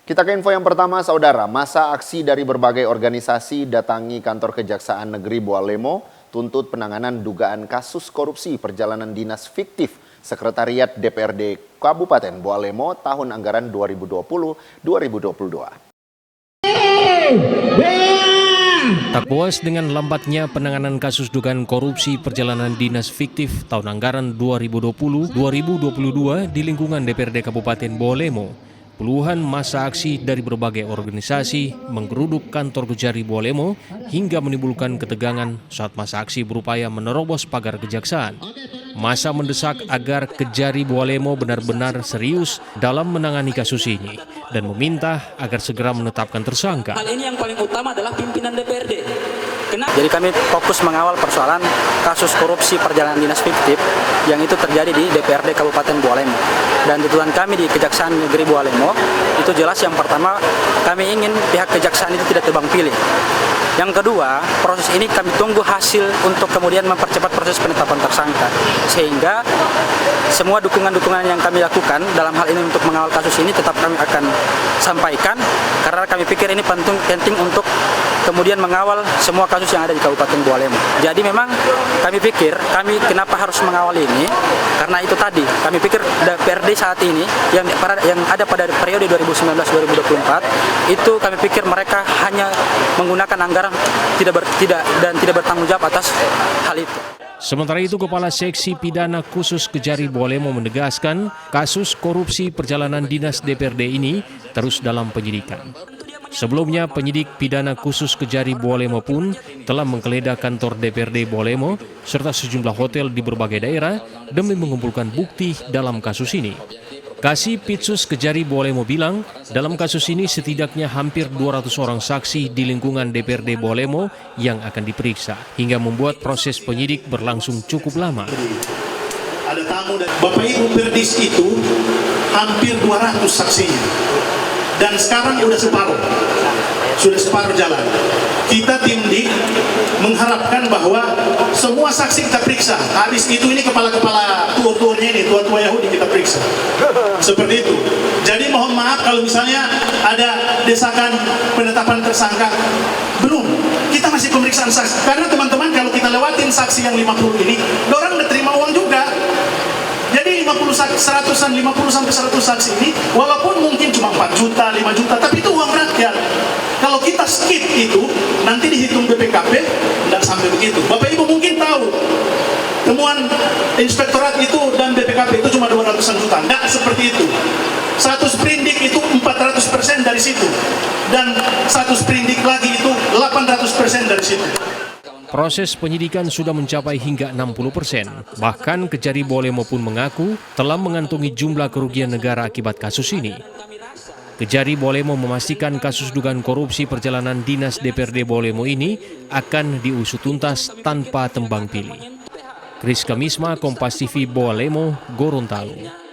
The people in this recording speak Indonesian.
Kita ke info yang pertama, saudara. Masa aksi dari berbagai organisasi datangi kantor Kejaksaan Negeri Bualemo tuntut penanganan dugaan kasus korupsi perjalanan dinas fiktif Sekretariat DPRD Kabupaten Bualemo tahun anggaran 2020-2022. Tak puas dengan lambatnya penanganan kasus dugaan korupsi perjalanan dinas fiktif tahun anggaran 2020-2022 di lingkungan DPRD Kabupaten Bualemo, puluhan massa aksi dari berbagai organisasi menggeruduk kantor Kejari Bualemo hingga menimbulkan ketegangan saat massa aksi berupaya menerobos pagar kejaksaan. Massa mendesak agar Kejari Bualemo benar-benar serius dalam menangani kasus ini dan meminta agar segera menetapkan tersangka. Hal ini yang paling utama adalah pimpinan DPRD. Jadi kami fokus mengawal persoalan kasus korupsi perjalanan dinas fiktif yang itu terjadi di DPRD Kabupaten Bualemo. Dan tuntutan kami di Kejaksaan Negeri Bualemo itu jelas, yang pertama kami ingin pihak kejaksaan itu tidak tebang pilih. Yang kedua, proses ini kami tunggu hasil untuk kemudian mempercepat proses penetapan tersangka. Sehingga semua dukungan-dukungan yang kami lakukan dalam hal ini untuk mengawal kasus ini tetap kami akan sampaikan, karena kami pikir ini penting untuk kemudian mengawal semua kasus yang ada di Kabupaten Bualemo. Jadi memang kami pikir kenapa harus mengawal ini, karena itu tadi kami pikir DPRD saat ini yang ada pada periode 2019-2024 itu kami pikir mereka hanya menggunakan anggaran tidak bertanggung jawab atas hal itu. Sementara itu, Kepala Seksi Pidana Khusus Kejari Bualemo menegaskan kasus korupsi perjalanan dinas DPRD ini terus dalam penyidikan. Sebelumnya, penyidik pidana khusus Kejari Bualemo pun telah menggeledah kantor DPRD Bualemo serta sejumlah hotel di berbagai daerah demi mengumpulkan bukti dalam kasus ini. Kasih Pitsus Kejari Bualemo bilang, dalam kasus ini setidaknya hampir 200 orang saksi di lingkungan DPRD Bualemo yang akan diperiksa, hingga membuat proses penyidik berlangsung cukup lama. Ada tamu dan Bapak Ibu Perdis itu hampir 200 saksinya. Dan sekarang sudah separuh jalan. Kita tim DIK mengharapkan bahwa semua saksi kita periksa. Habis itu ini kepala-kepala tua-tuanya ini, tua-tua Yahudi kita periksa. Seperti itu. Jadi mohon maaf kalau misalnya ada desakan penetapan tersangka. Belum. Kita masih pemeriksaan saksi. Karena teman-teman kalau kita lewatin saksi yang 50 ini, orang udah terima uang juga. Jadi 50 sampai 100 saksi ini, walaupun mungkin cuma 4 juta, 5 juta, tapi itu uang rakyat. Kalau kita skip itu, nanti dihitung BPKP, tidak sampai begitu. Bapak Ibu mungkin tahu, temuan inspektorat itu dan BPKP itu cuma 200-an juta. Tidak seperti itu. Satu sprindik itu 400% dari situ. Dan satu sprindik lagi itu 800% dari situ. Proses penyidikan sudah mencapai hingga 60%. Bahkan Kejari Bualemo pun mengaku telah mengantongi jumlah kerugian negara akibat kasus ini. Kejari Bualemo memastikan kasus dugaan korupsi perjalanan dinas DPRD Bualemo ini akan diusut tuntas tanpa tembang pilih. Kris Kamisma, Kompas TV Bualemo, Gorontalo.